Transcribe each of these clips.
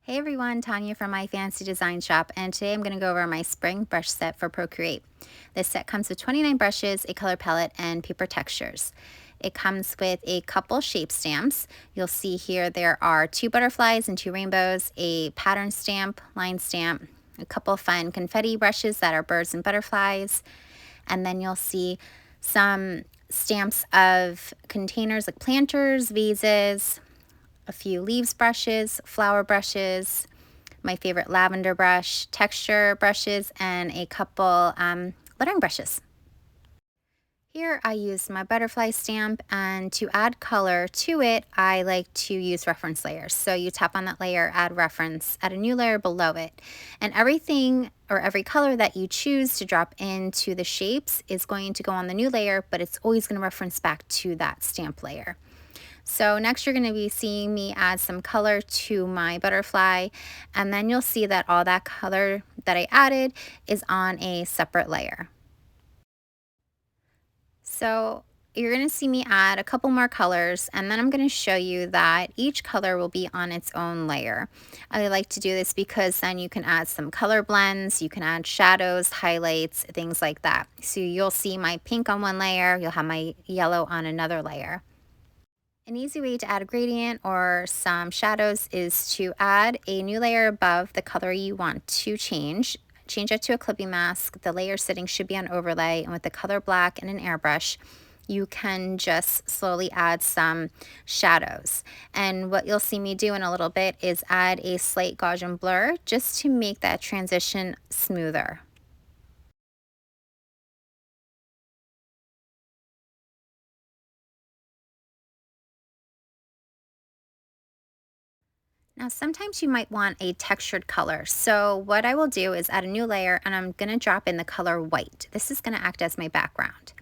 Hey everyone, Tanya from My Fancy Design Shop, and today I'm going to go over my Spring Brush Set for Procreate. This set comes with 29 brushes, a color palette, and paper textures. It comes with a couple shape stamps. You'll see here there are 2 butterflies and 2 rainbows, a pattern stamp, line stamp, a couple fun confetti brushes that are birds and butterflies, and then you'll see some stamps of containers like planters, vases, a few leaves brushes, flower brushes, my favorite lavender brush, texture brushes, and a couple lettering brushes. Here I use my butterfly stamp, and to add color to it, I like to use reference layers. So you tap on that layer, add reference, add a new layer below it. And everything or every color that you choose to drop into the shapes is going to go on the new layer, but it's always going to reference back to that stamp layer. So next you're going to be seeing me add some color to my butterfly, and then you'll see that all that color that I added is on a separate layer. So you're going to see me add a couple more colors, and then I'm going to show you that each color will be on its own layer. I like to do this because then you can add some color blends, you can add shadows, highlights, things like that. So you'll see my pink on one layer, you'll have my yellow on another layer. An easy way to add a gradient or some shadows is to add a new layer above the color you want to change. Change it to a clipping mask. The layer setting should be on overlay, and with the color black and an airbrush, you can just slowly add some shadows. And what you'll see me do in a little bit is add a slight Gaussian blur just to make that transition smoother. Now, sometimes you might want a textured color. So what I will do is add a new layer, and I'm going to drop in the color white. This is going to act as my background.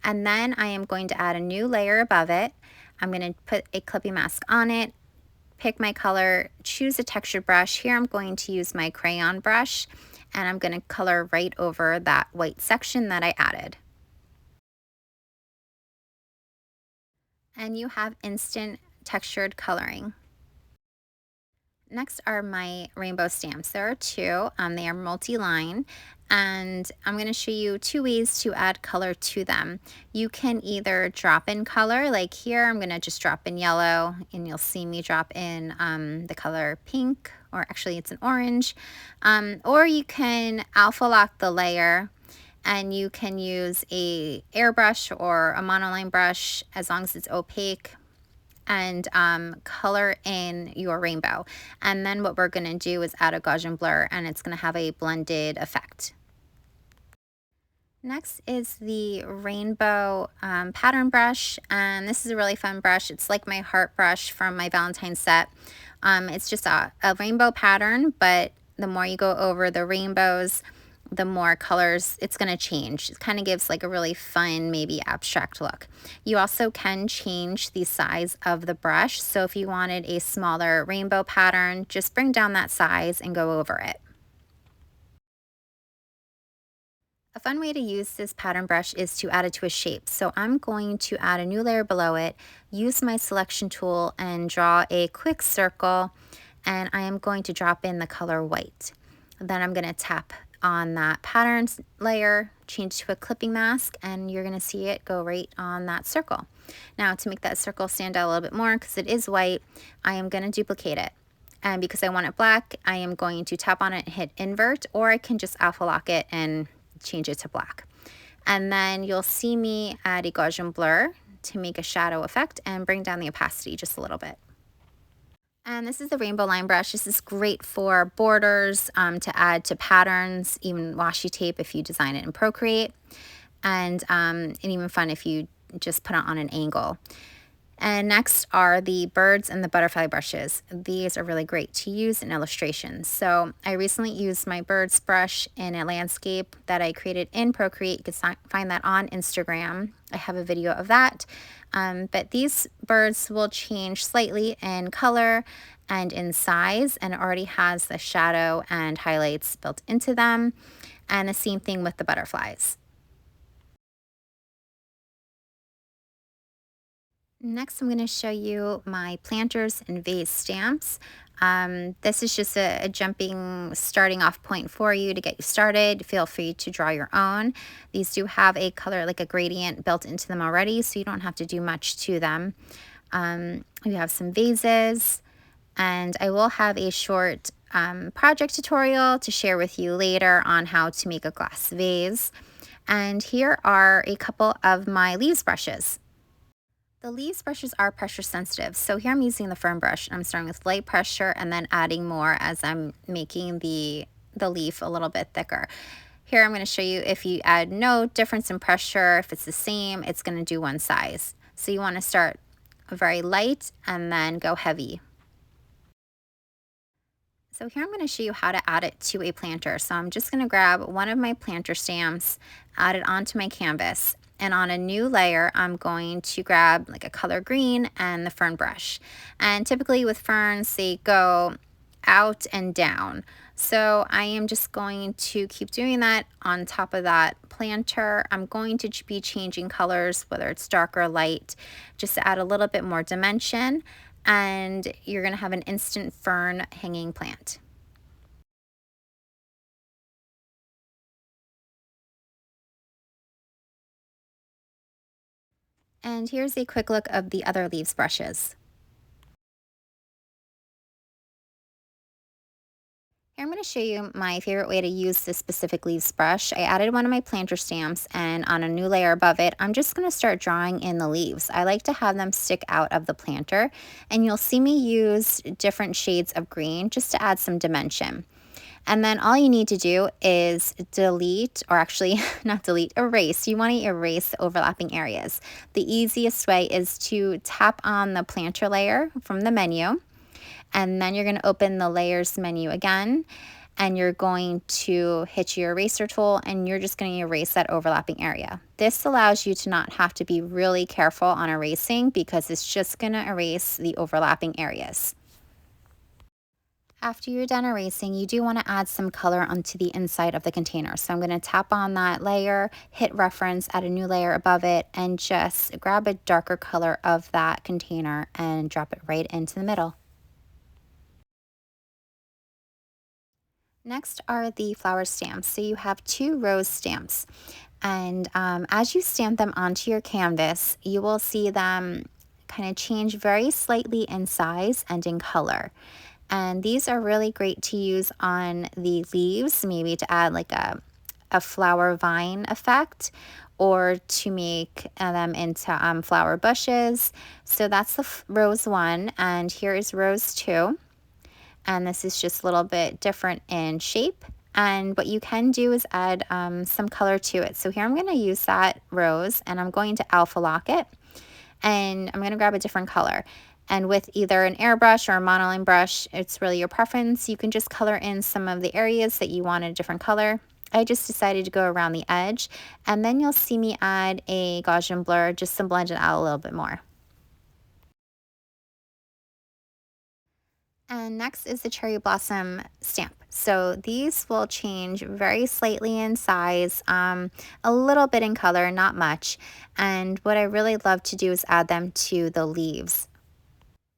And then I am going to add a new layer above it. I'm going to put a clipping mask on it, pick my color, choose a textured brush. Here I'm going to use my crayon brush, and I'm going to color right over that white section that I added. And you have instant textured coloring. Next are my rainbow stamps. There are 2. They are multi-line, and I'm going to show you 2 ways to add color to them. You can either drop in color, like here I'm going to just drop in yellow, and you'll see me drop in the color pink, or actually it's an orange. Or you can alpha lock the layer, and you can use a airbrush or a monoline brush as long as it's opaque, and color in your rainbow. And then what we're going to do is add a Gaussian blur, and it's going to have a blended effect. Next is the rainbow pattern brush, and this is a really fun brush. It's like my heart brush from my Valentine's set. It's just a rainbow pattern, but the more you go over the rainbows, the more colors it's going to change. It kind of gives like a really fun, maybe abstract look. You also can change the size of the brush. So if you wanted a smaller rainbow pattern, just bring down that size and go over it. A fun way to use this pattern brush is to add it to a shape. So I'm going to add a new layer below it, use my selection tool, and draw a quick circle, and I am going to drop in the color white. Then I'm going to tap on that patterns layer, change to a clipping mask, and you're going to see it go right on that circle. Now, to make that circle stand out a little bit more, because it is white, I am going to duplicate it. And because I want it black, I am going to tap on it and hit invert, or I can just alpha lock it and change it to black. And then you'll see me add a Gaussian blur to make a shadow effect and bring down the opacity just a little bit. And this is the rainbow line brush. This is great for borders, to add to patterns, even washi tape if you design it in Procreate, and even fun if you just put it on an angle. And next are the birds and the butterfly brushes. These are really great to use in illustrations. So I recently used my birds brush in a landscape that I created in Procreate. You can find that on Instagram. I have a video of that. But these birds will change slightly in color and in size, and it already has the shadow and highlights built into them. And the same thing with the butterflies. Next, I'm going to show you my planters and vase stamps. This is just a jumping starting off point for you to get you started. Feel free to draw your own. These do have a color, like a gradient built into them already, so you don't have to do much to them. We have some vases, and I will have a short project tutorial to share with you later on how to make a glass vase. And here are a couple of my leaves brushes. The leaves brushes are pressure sensitive. So here I'm using the firm brush. I'm starting with light pressure and then adding more as I'm making the leaf a little bit thicker. Here I'm going to show you if you add no difference in pressure, if it's the same, it's going to do one size. So you want to start very light and then go heavy. So here I'm going to show you how to add it to a planter. So I'm just going to grab one of my planter stamps, add it onto my canvas. And on a new layer, I'm going to grab like a color green and the fern brush. And typically with ferns, they go out and down. So I am just going to keep doing that on top of that planter. I'm going to be changing colors, whether it's dark or light, just to add a little bit more dimension. And you're going to have an instant fern hanging plant. And here's a quick look of the other leaves brushes. Here I'm going to show you my favorite way to use this specific leaves brush. I added one of my planter stamps, and on a new layer above it, I'm just going to start drawing in the leaves. I like to have them stick out of the planter, and you'll see me use different shades of green just to add some dimension. And then all you need to do is delete, or actually not delete, erase. You want to erase the overlapping areas. The easiest way is to tap on the planter layer from the menu, and then you're going to open the layers menu again, and you're going to hit your eraser tool, and you're just going to erase that overlapping area. This allows you to not have to be really careful on erasing because it's just going to erase the overlapping areas. After you're done erasing, you do want to add some color onto the inside of the container. So I'm going to tap on that layer, hit reference, add a new layer above it, and just grab a darker color of that container and drop it right into the middle. Next are the flower stamps. So you have 2 rose stamps. And as you stamp them onto your canvas, you will see them kind of change very slightly in size and in color. And these are really great to use on the leaves, maybe to add like a flower vine effect, or to make them into flower bushes. So that's the rose one, and here is rose 2. And this is just a little bit different in shape. And what you can do is add some color to it. So here I'm going to use that rose, and I'm going to alpha lock it, and I'm going to grab a different color. And with either an airbrush or a monoline brush, it's really your preference. You can just color in some of the areas that you want a different color. I just decided to go around the edge, and then you'll see me add a Gaussian blur just to blend it out a little bit more. And next is the cherry blossom stamp. So these will change very slightly in size, a little bit in color, not much. And what I really love to do is add them to the leaves.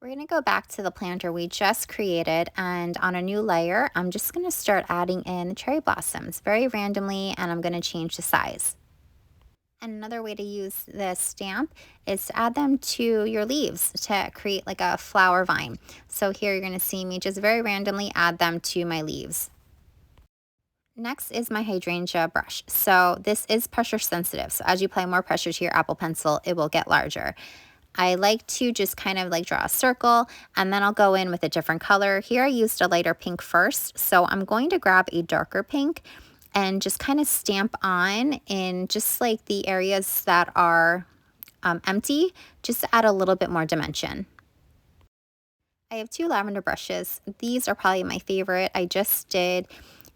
We're going to go back to the planter we just created, and on a new layer, I'm just going to start adding in cherry blossoms very randomly, and I'm going to change the size. And another way to use this stamp is to add them to your leaves to create like a flower vine. So here you're going to see me just very randomly add them to my leaves. Next is my Hydrangea brush. So this is pressure sensitive. So as you apply more pressure to your Apple Pencil, it will get larger. I like to just kind of like draw a circle, and then I'll go in with a different color. Here I used a lighter pink first. So I'm going to grab a darker pink and just kind of stamp on in just like the areas that are empty, just to add a little bit more dimension. I have 2 lavender brushes. These are probably my favorite. I just did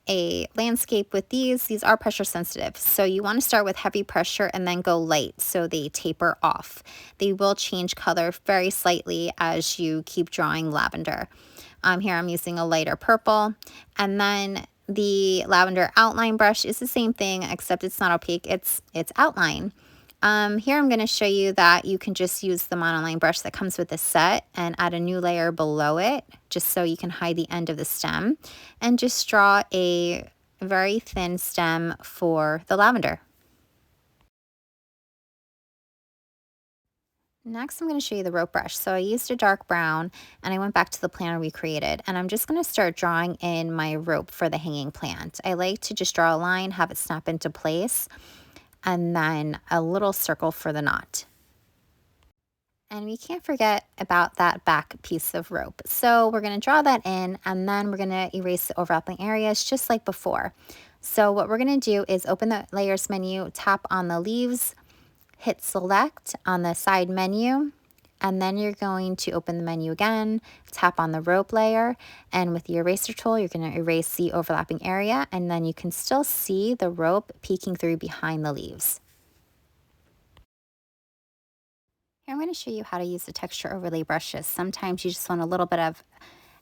a landscape with these. These are pressure sensitive. So you want to start with heavy pressure and then go light so they taper off. They will change color very slightly as you keep drawing lavender. Here I'm using a lighter purple, and then the lavender outline brush is the same thing, except it's not opaque, it's outline. Here I'm going to show you that you can just use the monoline brush that comes with the set and add a new layer below it, just so you can hide the end of the stem, and just draw a very thin stem for the lavender. Next, I'm going to show you the rope brush. So I used a dark brown and I went back to the planner we created, and I'm just going to start drawing in my rope for the hanging plant. I like to just draw a line, have it snap into place, and then a little circle for the knot. And we can't forget about that back piece of rope. So we're going to draw that in, and then we're going to erase the overlapping areas just like before. So what we're going to do is open the layers menu, tap on the leaves, hit select on the side menu, and then you're going to open the menu again, tap on the rope layer, and with the eraser tool, you're going to erase the overlapping area, and then you can still see the rope peeking through behind the leaves. Here I'm going to show you how to use the texture overlay brushes. Sometimes you just want a little bit of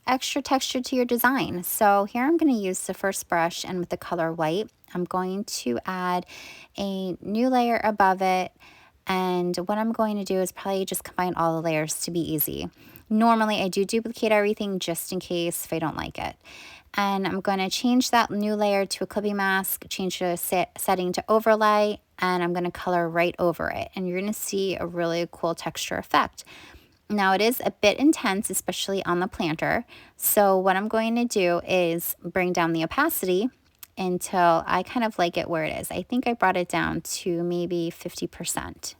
extra texture to your design. So here I'm going to use the first brush, and with the color white, I'm going to add a new layer above it. And what I'm going to do is probably just combine all the layers to be easy. Normally I do duplicate everything just in case if I don't like it. And I'm going to change that new layer to a clipping mask, change the setting to overlay, and I'm going to color right over it. And you're going to see a really cool texture effect. Now it is a bit intense, especially on the planter. So what I'm going to do is bring down the opacity until I kind of like it where it is. I think I brought it down to maybe 50%.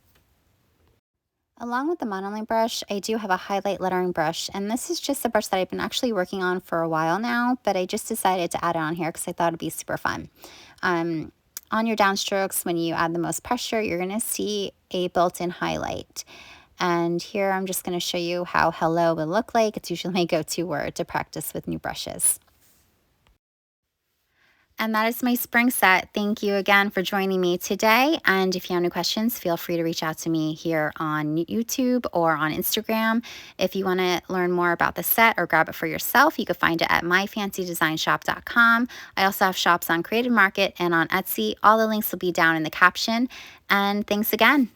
Along with the monoline brush, I do have a highlight lettering brush, and this is just a brush that I've been actually working on for a while now, but I just decided to add it on here because I thought it'd be super fun. On your downstrokes, when you add the most pressure, you're going to see a built-in highlight. And here I'm just going to show you how hello will look like. It's usually my go-to word to practice with new brushes. And that is my spring set. Thank you again for joining me today. And if you have any questions, feel free to reach out to me here on YouTube or on Instagram. If you want to learn more about the set or grab it for yourself, you can find it at myfancydesignshop.com. I also have shops on Creative Market and on Etsy. All the links will be down in the caption. And thanks again.